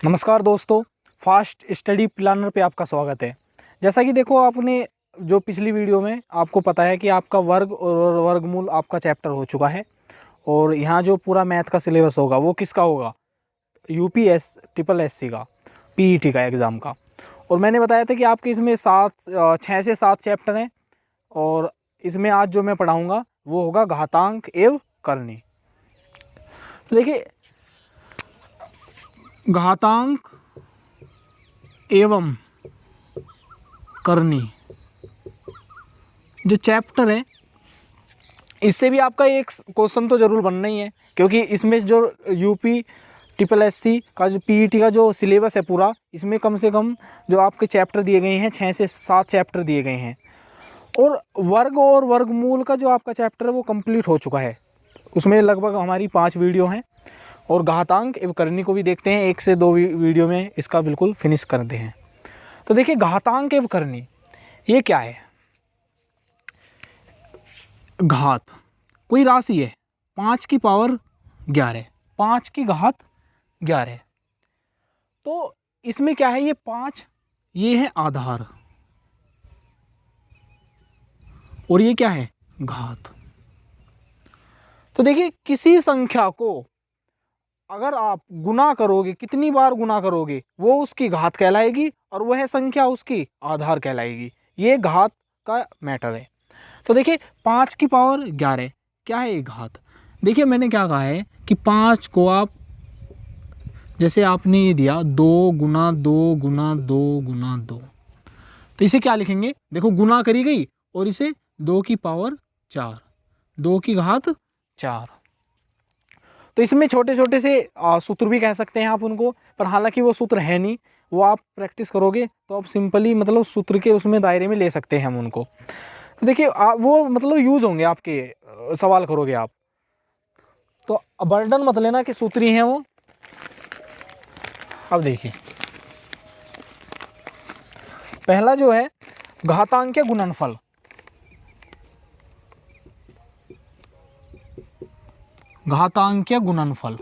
नमस्कार दोस्तों, fast study planner पे आपका स्वागत है। जैसा कि देखो, आपने जो पिछली वीडियो में आपको पता है कि आपका वर्ग और वर्गमूल आपका चैप्टर हो चुका है और यहाँ जो पूरा मैथ का सिलेबस होगा वो किसका होगा, यूपीएस ट्रिपल एससी का, पीईटी का एग्ज़ाम का। और मैंने बताया था कि आपके इसमें 6 से 7 चैप्टर हैं और इसमें आज जो मैं पढ़ाऊँगा वो होगा घातांक एवं करनी। तो देखिए, घातांक एवं करनी जो चैप्टर है, इससे भी आपका एक क्वेश्चन तो ज़रूर बनना ही है, क्योंकि इसमें जो यूपी ट्रिपल एससी का जो पीईटी का जो सिलेबस है पूरा, इसमें कम से कम जो आपके चैप्टर दिए गए हैं 6 से 7 चैप्टर दिए गए हैं। और वर्ग और वर्गमूल का जो आपका चैप्टर है वो कंप्लीट हो चुका है, उसमें लगभग हमारी 5 वीडियो हैं। और घातांक एवं करनी को भी देखते हैं, 1 से 2 वीडियो में इसका बिल्कुल फिनिश करते हैं। तो देखिए, घातांक एवं करनी ये क्या है। घात कोई राशि है 5 की पावर 11, 5 की घात 11। तो इसमें क्या है, ये 5 ये है आधार और ये क्या है, घात। तो देखिए, किसी संख्या को अगर आप गुना करोगे, कितनी बार गुना करोगे, वो उसकी घात कहलाएगी और वह संख्या उसकी आधार कहलाएगी। ये घात का मैटर है। तो देखिए, 5 की पावर 11 क्या है, ये घात। देखिए, मैंने क्या कहा है कि 5 को आप, जैसे आपने ये दिया 2 गुना 2 गुना 2 गुना 2, तो इसे क्या लिखेंगे, देखो गुना करी गई और इसे 2 की पावर 4, 2 की घात 4। तो इसमें छोटे छोटे से सूत्र भी कह सकते हैं आप उनको, पर हालांकि वो सूत्र है नहीं, वो आप प्रैक्टिस करोगे तो आप सिंपली मतलब सूत्र के उसमें दायरे में ले सकते हैं हम उनको। तो देखिए, वो मतलब यूज होंगे आपके, सवाल करोगे आप तो बर्डन मत लेना कि सूत्र ही हैं वो। अब देखिए, पहला जो है घातांकीय गुणनफल। घातांकीय गुणनफल,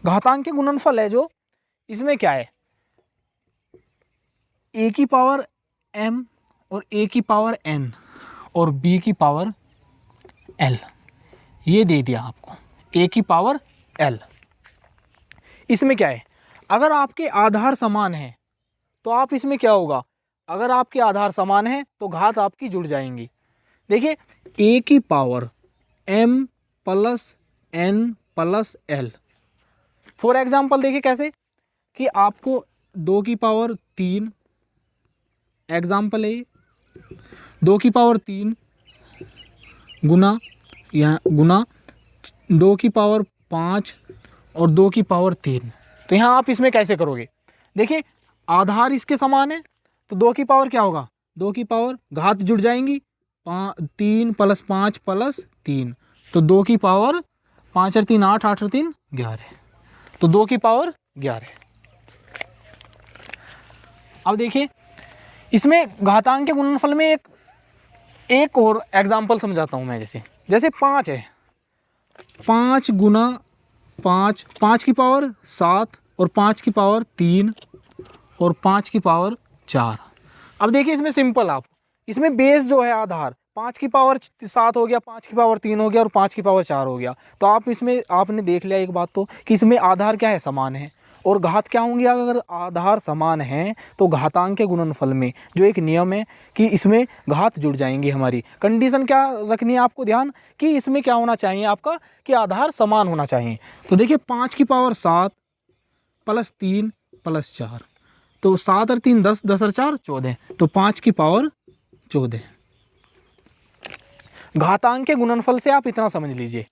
घातांकीय गुणनफल है जो, इसमें क्या है, a की पावर m और a की पावर n और b की पावर l, ये दे दिया आपको, a की पावर l। इसमें क्या है, अगर आपके आधार समान है तो आप इसमें क्या होगा, अगर आपके आधार समान है तो घात आपकी जुड़ जाएंगी। देखिए, a की power m plus n plus l। For example देखिए कैसे, कि आपको 2 की पावर 3, एग्जाम्पल है 2 की पावर 3 गुना, यहाँ गुना 2 की पावर 5 और 2 की पावर 3। तो यहाँ आप इसमें कैसे करोगे, देखिए आधार इसके समान है तो 2 की पावर क्या होगा, 2 की पावर घात जुड़ जाएंगी, 3 प्लस 5 प्लस 3, तो 2 की पावर 5 और 3 8, 8 और 3 11, तो 2 की पावर 11। अब देखिए, इसमें घातांक के गुणनफल में एक और एग्जाम्पल समझाता हूँ मैं। जैसे 5 है, 5 गुना 5, 5 की पावर 7 और 5 की पावर 3 और 5 की पावर 4। अब देखिए, इसमें सिंपल, आप इसमें बेस जो है आधार 5 की पावर 7 हो गया, 5 की पावर 3 हो गया और 5 की पावर 4 हो गया। तो आप इसमें आपने देख लिया एक बात तो, कि इसमें आधार क्या है, समान है, और घात क्या होंगी, अगर आधार समान है तो घातांक के गुणनफल में जो एक नियम है कि इसमें घात जुड़ जाएंगी। हमारी कंडीशन क्या रखनी है आपको ध्यान, कि इसमें क्या होना चाहिए आपका, कि आधार समान होना चाहिए। तो देखिए, 5 की पावर 7 प्लस 3 प्लस 4, तो 7 और 3 10, 10 और 4 14, तो 5 की पावर 14। घातांक के गुणनफल से आप इतना समझ लीजिए।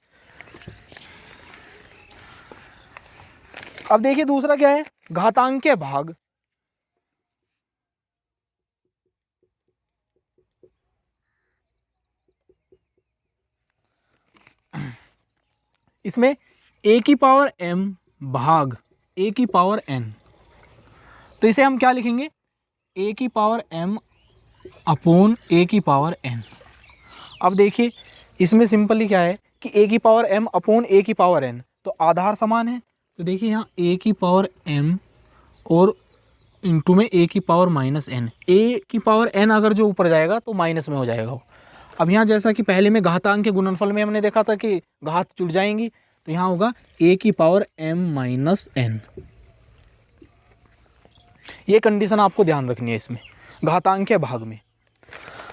अब देखिए, दूसरा क्या है, घातांकीय भाग। इसमें a की पावर m भाग a की पावर n, तो इसे हम क्या लिखेंगे, a की पावर m अपॉन a की पावर n। अब देखिए, इसमें सिंपली क्या है कि a की पावर m अपॉन a की पावर n, तो आधार समान है। तो देखिए यहाँ a की पावर m और इंटू में a की पावर माइनस n, a की पावर n अगर जो ऊपर जाएगा तो माइनस में हो जाएगा वो। अब यहाँ जैसा कि पहले में घातांक के गुणनफल में हमने देखा था कि घात जुड़ जाएंगी, तो यहाँ होगा a की पावर m माइनस n। ये कंडीशन आपको ध्यान रखनी है इसमें घातांक के भाग में।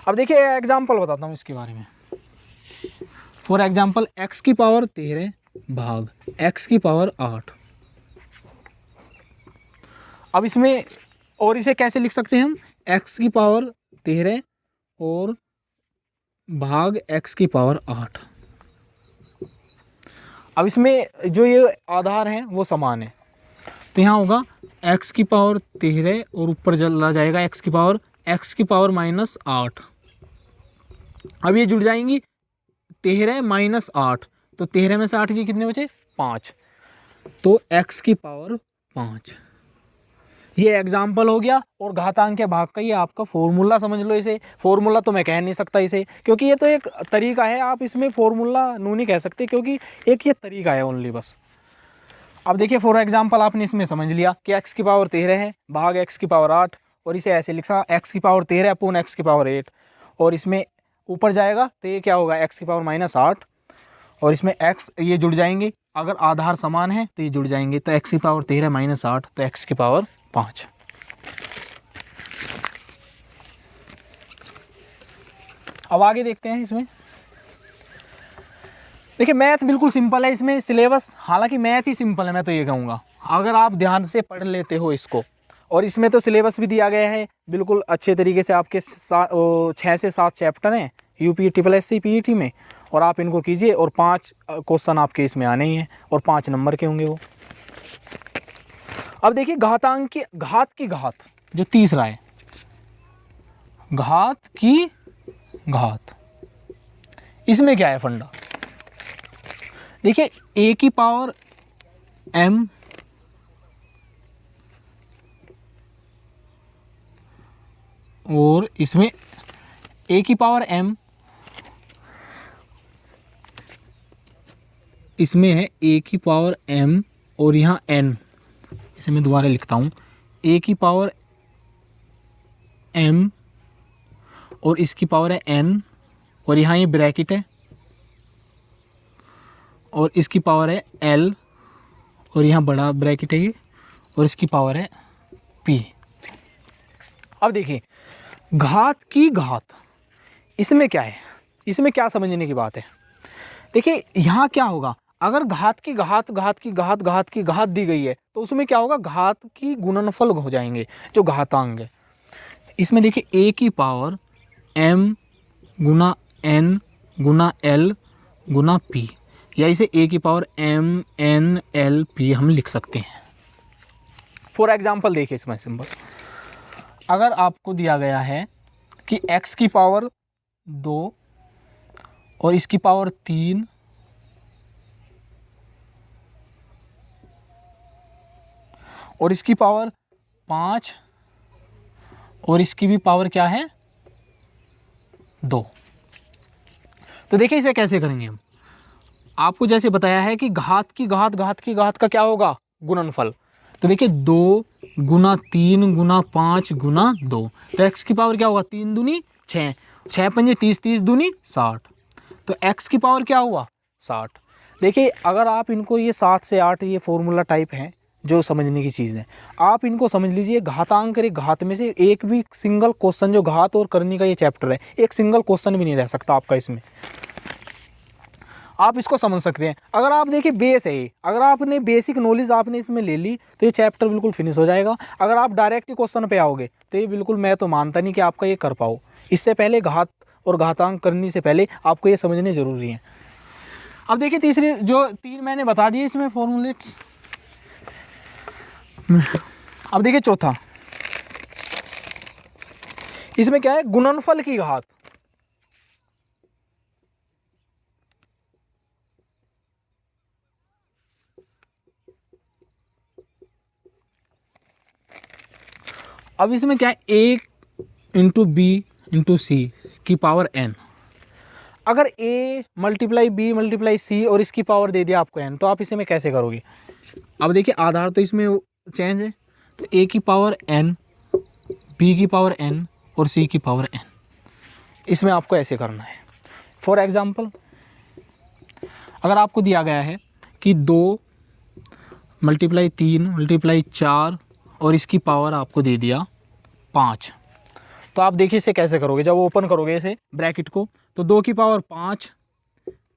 अब देखिए एग्जाम्पल बताता हूँ इसके बारे में। फॉर एग्जाम्पल x की पावर 13 भाग x की पावर 8। अब इसमें और इसे कैसे लिख सकते हैं हम, x की पावर 13 और भाग x की पावर 8। अब इसमें जो ये आधार हैं वो समान है, तो यहाँ होगा x की पावर 13 और ऊपर चला जाएगा x की पावर माइनस 8। अब ये जुड़ जाएंगी 13 माइनस 8, तो 13 में से 8 की कितने बचे 5, तो x की पावर 5। ये एग्जाम्पल हो गया। और घातांक के भाग का ये आपका फॉर्मूला समझ लो। इसे फॉर्मूला तो मैं कह नहीं सकता इसे, क्योंकि ये तो एक तरीका है, आप इसमें फॉर्मूला नू नहीं कह सकते, क्योंकि एक ये तरीका है ओनली बस। अब देखिए फॉर एग्जाम्पल आपने इसमें समझ लिया कि x की पावर 13 है भाग x की पावर 8, और इसे ऐसे लिखा x की पावर 13 अपॉन x की पावर 8, और इसमें ऊपर जाएगा तो ये क्या होगा x की पावर माइनस 8, और इसमें x ये जुड़ जाएंगे, अगर आधार समान है तो ये जुड़ जाएंगे, तो x की पावर 13 माइनस 8 तो x की पावर 5। अब आगे देखते हैं इसमें। देखिए मैथ बिल्कुल सिंपल है इसमें, सिलेबस हालांकि मैथ ही सिंपल है मैं तो ये कहूँगा, अगर आप ध्यान से पढ़ लेते हो इसको। और इसमें तो सिलेबस भी दिया गया है बिल्कुल अच्छे तरीके से, आपके 6 से 7 चैप्टर हैं यूपी SSC PET में, और आप इनको कीजिए और 5 क्वेश्चन आपके इसमें आने ही हैं और 5 नंबर के होंगे वो। अब देखिए घातांक की घात जो तीसरा है, घात की घात, इसमें क्या है फंडा। देखिए a की पावर m और इसमें a की पावर m, इसमें है a की पावर m और यहाँ n, इसे मैं दोबारा लिखता हूँ a की पावर m और इसकी पावर है n, और यहाँ ये ब्रैकेट है, और इसकी पावर है l, और यहाँ बड़ा ब्रैकेट है ये, और इसकी पावर है p। अब देखिए घात की घात, इसमें क्या है, इसमें क्या समझने की बात है। देखिए यहाँ क्या होगा, अगर घात की घात दी गई है तो उसमें क्या होगा, घात की गुणनफल हो जाएंगे जो घातांक है। इसमें देखिए a की पावर m गुना n गुना l गुना p, या इसे a की power m n l p हम लिख सकते हैं। फॉर एग्जाम्पल देखिए इसमें सिंपल, अगर आपको दिया गया है कि x की पावर 2 और इसकी पावर 3 और इसकी पावर 5 और इसकी भी पावर क्या है 2, तो देखिए इसे कैसे करेंगे हम। आपको जैसे बताया है कि घात की घात का क्या होगा गुणनफल, तो देखिए 2 गुना 3 गुना 5 गुना 2, तो x की पावर क्या होगा 3 दूनी 6, 6 पंजे 30, 30 दूनी 60, तो x की पावर क्या हुआ 60। देखिए अगर आप इनको ये 7 से 8 ये फॉर्मूला टाइप है जो समझने की चीज़ है, आप इनको समझ लीजिए। घातांक और घात में से एक भी सिंगल क्वेश्चन, जो घात और करनी का ये चैप्टर है, एक सिंगल क्वेश्चन भी नहीं रह सकता आपका इसमें, आप इसको समझ सकते हैं। अगर आप देखिए बेस है, अगर आपने बेसिक नॉलेज आपने इसमें ले ली तो ये चैप्टर बिल्कुल फिनिश हो जाएगा। अगर आप डायरेक्ट क्वेश्चन पे आओगे तो ये बिल्कुल मैं तो मानता नहीं कि आपका ये कर पाओ। इससे पहले घात और घातांक करने से पहले आपको ये समझने ज़रूरी है। अब देखिए तीसरी जो 3 मैंने बता दिए इसमें फॉर्मूले। अब देखिए चौथा, इसमें क्या है गुणनफल की घात। अब इसमें क्या है a इंटू बी इंटू सी की पावर n। अगर a multiply b multiply c और इसकी पावर दे दिया आपको n, तो आप इसे में कैसे करोगे? अब देखिए आधार तो इसमें चेंज है, तो a की पावर n, b की पावर n और c की पावर n, इसमें आपको ऐसे करना है। फॉर एग्जाम्पल अगर आपको दिया गया है कि 2 मल्टीप्लाई 3 मल्टीप्लाई 4 और इसकी पावर आपको दे दिया 5, तो आप देखिए इसे कैसे करोगे। जब ओपन करोगे इसे ब्रैकेट को, तो 2 की पावर 5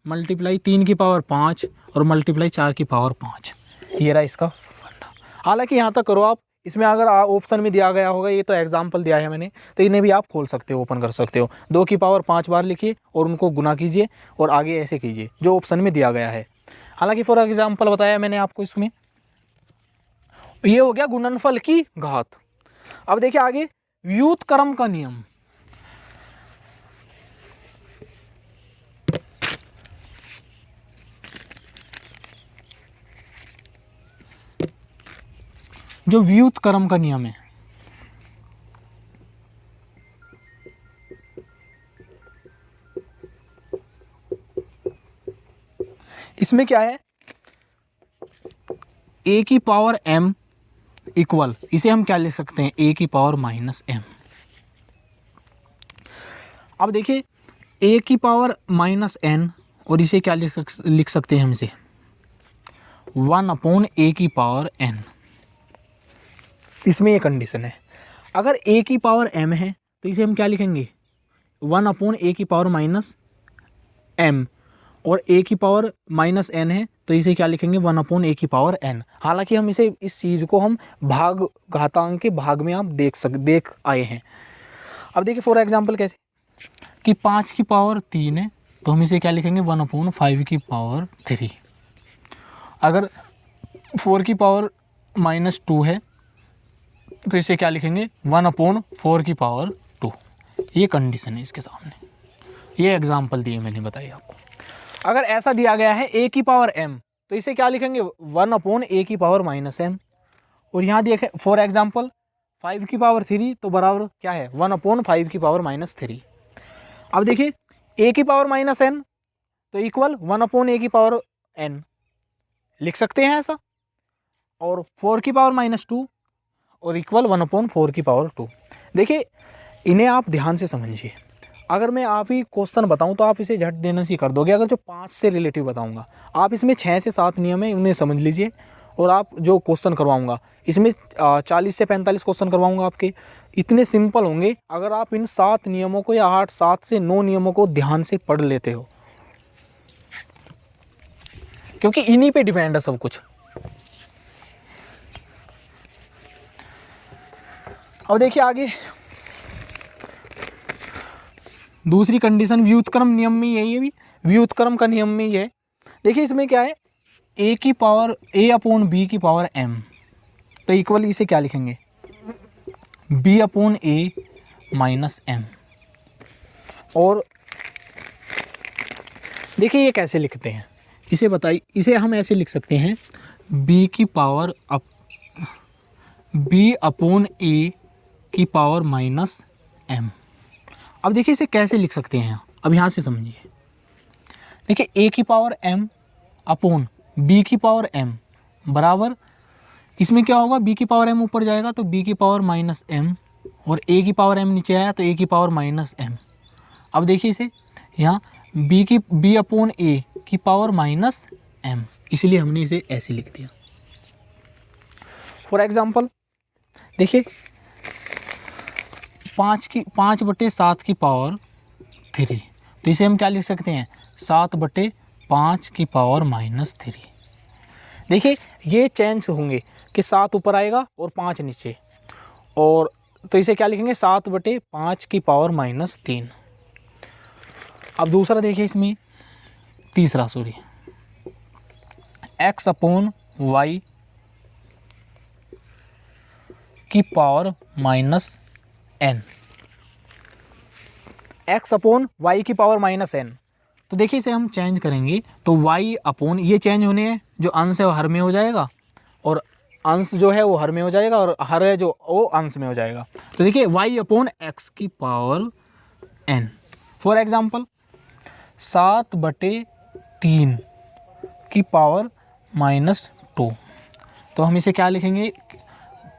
मल्टीप्लाई 3 की पावर 5 और मल्टीप्लाई 4 की पावर 5, ये रहा इसका फंडा। हालांकि यहाँ तक करो आप, इसमें अगर ऑप्शन में दिया गया होगा, ये तो एग्जाम्पल दिया है मैंने, तो इन्हें भी आप खोल सकते हो, ओपन कर सकते हो। 2 की पावर 5 बार लिखिए और उनको गुना कीजिए और आगे ऐसे कीजिए जो ऑप्शन में दिया गया है। हालांकि फॉर एग्जाम्पल बताया मैंने आपको, इसमें ये हो गया गुणनफल की घात। अब देखिए आगे व्युत्क्रम का नियम। जो व्युत्क्रम का नियम है, इसमें क्या है, a की पावर m इक्वल, इसे हम क्या लिख सकते हैं, a की पावर माइनस m। अब देखिए a की पावर माइनस n और इसे क्या लिख सकते हैं हम, इसे 1/a की पावर n। इसमें ये कंडीशन है, अगर a की पावर m है तो इसे हम क्या लिखेंगे, 1/a की पावर माइनस m, और a की पावर माइनस n है तो इसे क्या लिखेंगे, 1/a की पावर n। हालांकि हम इसे, इस चीज़ को हम भाग, घातांक के भाग में आप देख आए हैं। अब देखिए फॉर एग्जांपल कैसे, कि 5 की पावर 3 है तो हम इसे क्या लिखेंगे, 1/5 की पावर 3। अगर 4 की पावर माइनस 2 है तो इसे क्या लिखेंगे, 1/4 की पावर 2। ये कंडीशन है इसके सामने, ये एग्जाम्पल दिए मैंने बताई आपको। अगर ऐसा दिया गया है a की पावर m, तो इसे क्या लिखेंगे, 1/a की पावर माइनस m। और यहाँ देखें फॉर एग्जाम्पल 5 की पावर 3 तो बराबर क्या है, 1/5 की पावर माइनस 3। अब देखिए a की पावर माइनस n तो इक्वल 1/a की पावर n लिख सकते हैं ऐसा, और 4 की पावर माइनस 2 और इक्वल 1/4 की पावर 2। देखिए इन्हें आप ध्यान से समझिए। अगर मैं आप ही क्वेश्चन बताऊं तो आप इसे झट देना सी कर दोगे। अगर जो 5 से रिलेटिव बताऊंगा, आप इसमें 6 से 7 नियम है, उन्हें समझ लीजिए। और आप जो क्वेश्चन करवाऊंगा इसमें 40 से 45 क्वेश्चन करवाऊंगा आपके, इतने सिंपल होंगे अगर आप इन 7 नियमों को या 7 से 9 नियमों को ध्यान से पढ़ लेते हो, क्योंकि इन्हीं पे डिपेंड है सब कुछ। अब देखिए आगे दूसरी कंडीशन व्युत्क्रम नियम में यही है, भी व्युत्क्रम का नियम में ही है। देखिए इसमें क्या है, a की पावर a/b की पावर m, तो इक्वल इसे क्या लिखेंगे, b/a माइनस m। और देखिए ये कैसे लिखते हैं, इसे बताइए। इसे हम ऐसे लिख सकते हैं, b की पावर b/a की पावर माइनस m। अब देखिए इसे कैसे लिख सकते हैं, अब यहाँ से समझिए। देखिए a की पावर m अपॉन b की पावर m बराबर, इसमें क्या होगा, b की पावर m ऊपर जाएगा तो b की पावर माइनस m, और a की पावर m नीचे आया तो a की पावर माइनस m। अब देखिए इसे यहाँ b/a की पावर माइनस m, इसलिए हमने इसे ऐसे लिख दिया। फॉर एग्जाम्पल देखिए 5/7 की पावर 3, तो इसे हम क्या लिख सकते हैं, 7/5 की पावर माइनस 3। देखिए ये चेंज होंगे कि 7 ऊपर आएगा और 5 नीचे, और तो इसे क्या लिखेंगे, 7/5 की पावर माइनस 3। अब दूसरा देखिए, इसमें तीसरा x/y की पावर माइनस n, x/y की पावर माइनस n। तो देखिए इसे हम चेंज करेंगे तो y/, ये चेंज होने हैं, जो अंश है वो हर में हो जाएगा, और अंश जो है वो हर में हो जाएगा, और हर है जो वो अंश में हो जाएगा। तो देखिए y/x की पावर n। फॉर एग्जाम्पल 7/3 की पावर -2। तो हम इसे क्या लिखेंगे,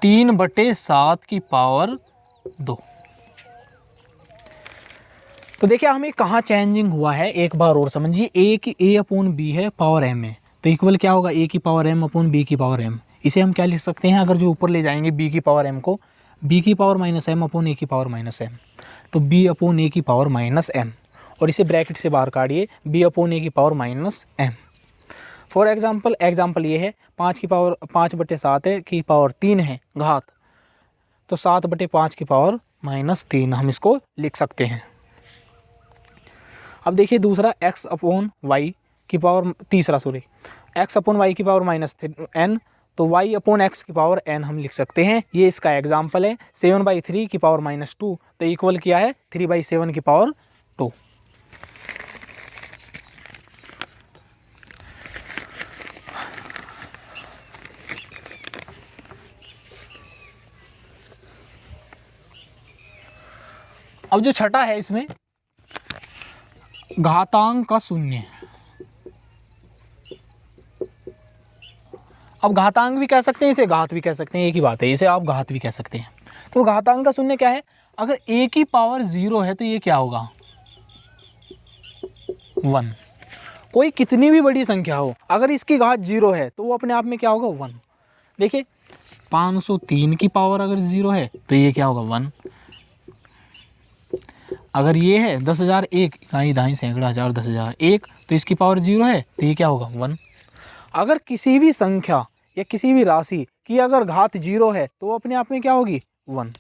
3/7 की पावर 2। तो देखिए हमें कहाँ चेंजिंग हुआ है, एक बार और समझिए। A/B है, पावर m है, तो इक्वल क्या होगा, A की पावर m अपॉन B की पावर m। इसे हम क्या लिख सकते हैं, अगर जो ऊपर ले जाएंगे B की पावर m को, B की पावर -m अपॉन A की पावर -m, तो B अपॉन A की पावर -m, और इसे ब्रैकेट से बाहर काटिए, B अपॉन A की पावर -m। फॉर एग्जाम्पल ये है 5 की पावर 5/7 है की पावर 3 है घात, तो 7/5 की पावर -3 हम इसको लिख सकते हैं। अब देखिए दूसरा x अपॉन वाई की पावर x अपॉन वाई की पावर -n, तो y अपॉन x की पावर n हम लिख सकते हैं। ये इसका एग्जाम्पल है। 7/3 की पावर -2, तो इक्वल किया है 3/7 की पावर 2। अब जो छठा है इसमें घातांक का शून्य। अब घातांक भी कह सकते हैं, इसे घात भी कह सकते हैं, एक ही बात है, इसे आप घात भी कह सकते हैं। तो घातांक का शून्य क्या है, अगर a की पावर 0 है तो ये क्या होगा, 1। कोई कितनी भी बड़ी संख्या हो, अगर इसकी घात 0 है तो वो अपने आप में क्या होगा, 1। देखिए 503 की पावर अगर 0 है तो ये क्या होगा, 1। अगर ये है 10,001 इकाई दहाई सैकड़ा हजार 10,000 1, तो इसकी पावर 0 है तो ये क्या होगा, 1। अगर किसी भी संख्या या किसी भी राशि की अगर घात 0 है तो वो अपने आप में क्या होगी, 1।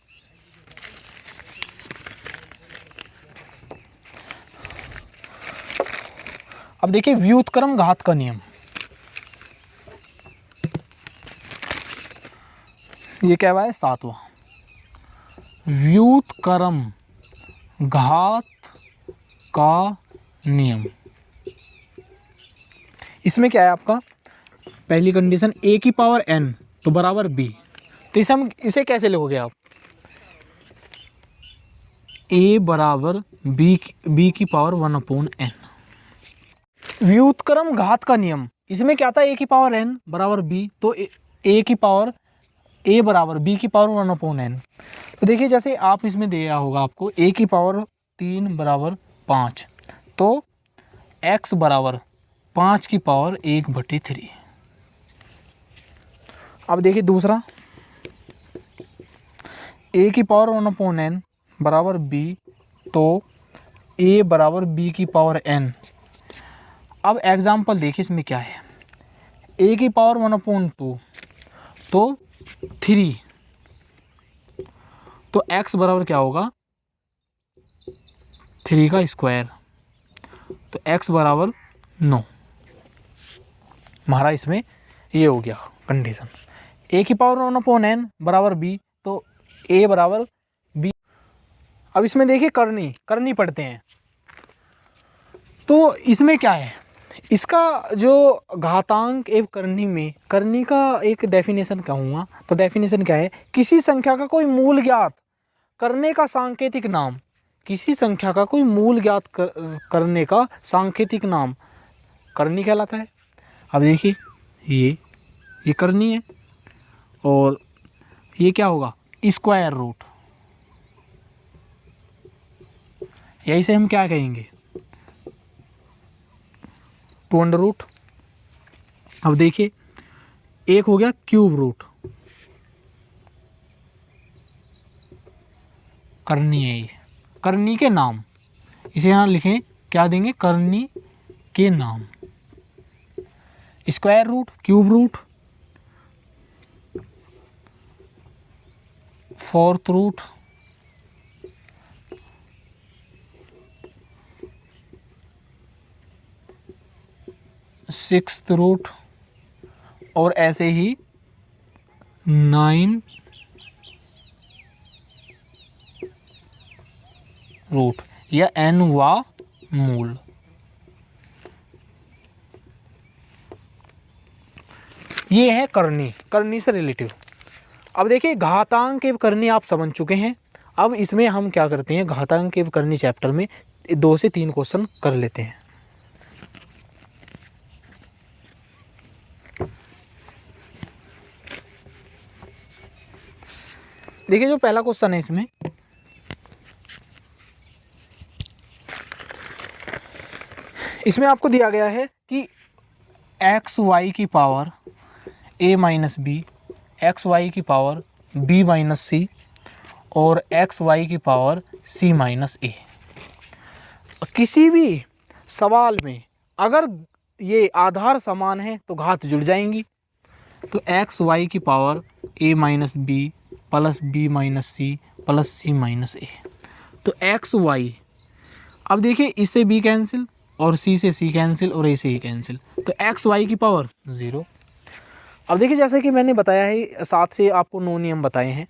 अब देखिए व्युत्क्रम घात का नियम, ये क्या हुआ है, 7वां। व्युत्क्रम घात का नियम, इसमें क्या है आपका, पहली कंडीशन a की पावर n तो बराबर b, तो इसे कैसे लिखोगे आप, a बराबर b की पावर 1/n। व्युत्क्रम घात का नियम, इसमें क्या था, a की पावर n बराबर b, तो a बराबर b की पावर 1/n। तो देखिए जैसे आप इसमें दिया होगा आपको a की पावर 3 बराबर 5, तो x बराबर 5 की पावर 1/3। अब देखिए दूसरा, a की पावर 1/n बराबर b, तो a बराबर b की पावर n। अब एग्जाम्पल देखिए इसमें क्या है, a की पावर 1/2 तो 3, तो x बराबर क्या होगा, 3 का स्क्वायर, तो x बराबर 9। हमारा इसमें ये हो गया कंडीशन। a की पावर 1/n बराबर b, तो a बराबर b। अब इसमें देखिए करनी पढ़ते हैं, तो इसमें क्या है, इसका जो घातांक एवं करनी में, करनी का एक डेफिनेशन कहूँगा, तो डेफिनेशन क्या है, किसी संख्या का कोई मूल ज्ञात करने का सांकेतिक नाम, किसी संख्या का कोई मूल ज्ञात करने का सांकेतिक नाम करनी कहलाता है। अब देखिए ये करनी है, और ये क्या होगा, स्क्वायर रूट, यही से हम क्या कहेंगे, 2√। अब देखिए एक हो गया क्यूब रूट, करनी है ये, करनी के नाम, इसे यहाँ लिखें, क्या देंगे, करनी के नाम। Square root, cube root, fourth root, sixth root, और ऐसे ही 9 रूट या nवा मूल। ये है करनी से रिलेटिव। अब देखिए घातांक एवं करनी आप समझ चुके हैं। अब इसमें हम क्या करते हैं, घातांक एवं करनी चैप्टर में 2 से 3 क्वेश्चन कर लेते हैं। देखिए जो पहला क्वेश्चन है इसमें आपको दिया गया है कि एक्स वाई की power a minus b, x Y की पावर b माइनस सी और एक्स वाई की पावर c माइनस ए। किसी भी सवाल में अगर ये आधार समान है तो घात जुड़ जाएंगी। तो एक्स वाई की power a minus B plus B minus C plus C minus A. तो एक्स वाई, अब देखिए इससे b कैंसिल और c से c कैंसिल और a से e कैंसिल, तो एक्स वाई की पावर 0। अब देखिए जैसे कि मैंने बताया है 7 से आपको 9 नियम बताए हैं,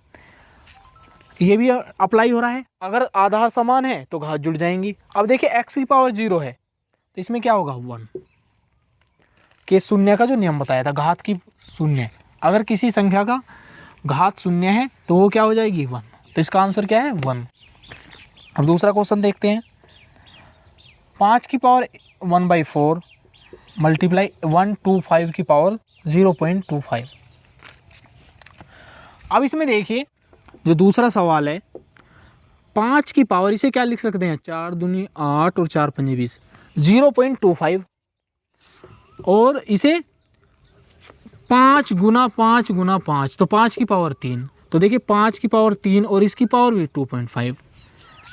ये भी अप्लाई हो रहा है। अगर आधार समान है तो घात जुड़ जाएंगी। अब देखिए x की पावर 0 है तो इसमें क्या होगा 1 के शून्य का जो नियम बताया था, घात की शून्य, अगर किसी संख्या का घात शून्य है तो वो क्या हो जाएगी 1, तो इसका आंसर क्या है 1। अब दूसरा क्वेश्चन देखते हैं। 5 की पावर 1/4 मल्टीप्लाई 125 की पावर 0.25। अब इसमें देखिए जो दूसरा सवाल है, 5 की पावर, इसे क्या लिख सकते हैं 4 दूनी 8 और 4 पंजे 20, 0.25 और इसे 5 गुना 5 गुना 5, तो 5 की पावर 3, तो देखिए 5 की पावर 3 और इसकी पावर भी 2.5।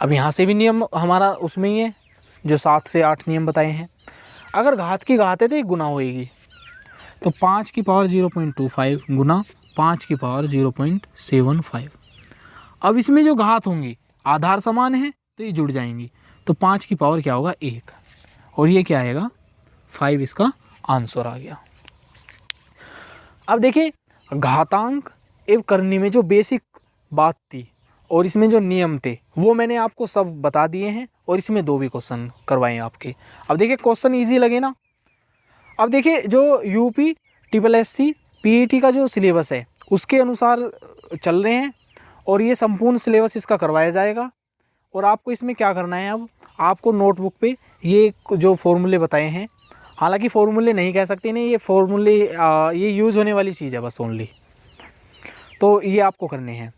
अब यहाँ से भी नियम हमारा उसमें ही है जो 7 से 8 नियम बताए हैं। अगर घात की घात है तो ये गुना होएगी, तो 5 की पावर 0.25 गुना 5 की पावर 0.75। अब इसमें जो घात होंगी आधार समान है तो ये जुड़ जाएंगी, तो 5 की पावर क्या होगा 1 और ये क्या आएगा 5, इसका आंसर आ गया। अब देखिए घातांक एवं करनी में जो बेसिक बात थी और इसमें जो नियम थे वो मैंने आपको सब बता दिए हैं और इसमें 2 भी क्वेश्चन करवाए आपके। अब देखिए क्वेश्चन इजी लगे ना। अब देखिए जो यूपी SSC PET का जो सिलेबस है उसके अनुसार चल रहे हैं और ये संपूर्ण सिलेबस इसका करवाया जाएगा। और आपको इसमें क्या करना है, अब आपको नोटबुक पे ये जो फॉर्मूले बताए हैं, हालांकि फॉर्मूले नहीं कह सकते नहीं, ये फॉर्मूले ये यूज़ होने वाली चीज़ है बस ओनली, तो ये आपको करने हैं।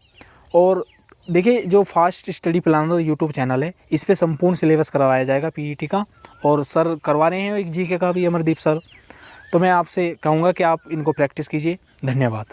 और देखिए जो fast study planner YouTube channel है इस पे संपूर्ण सिलेबस करवाया जाएगा PET का, और सर करवा रहे हैं एक GK का भी, अमरदीप सर। तो मैं आपसे कहूँगा कि आप इनको प्रैक्टिस कीजिए। धन्यवाद।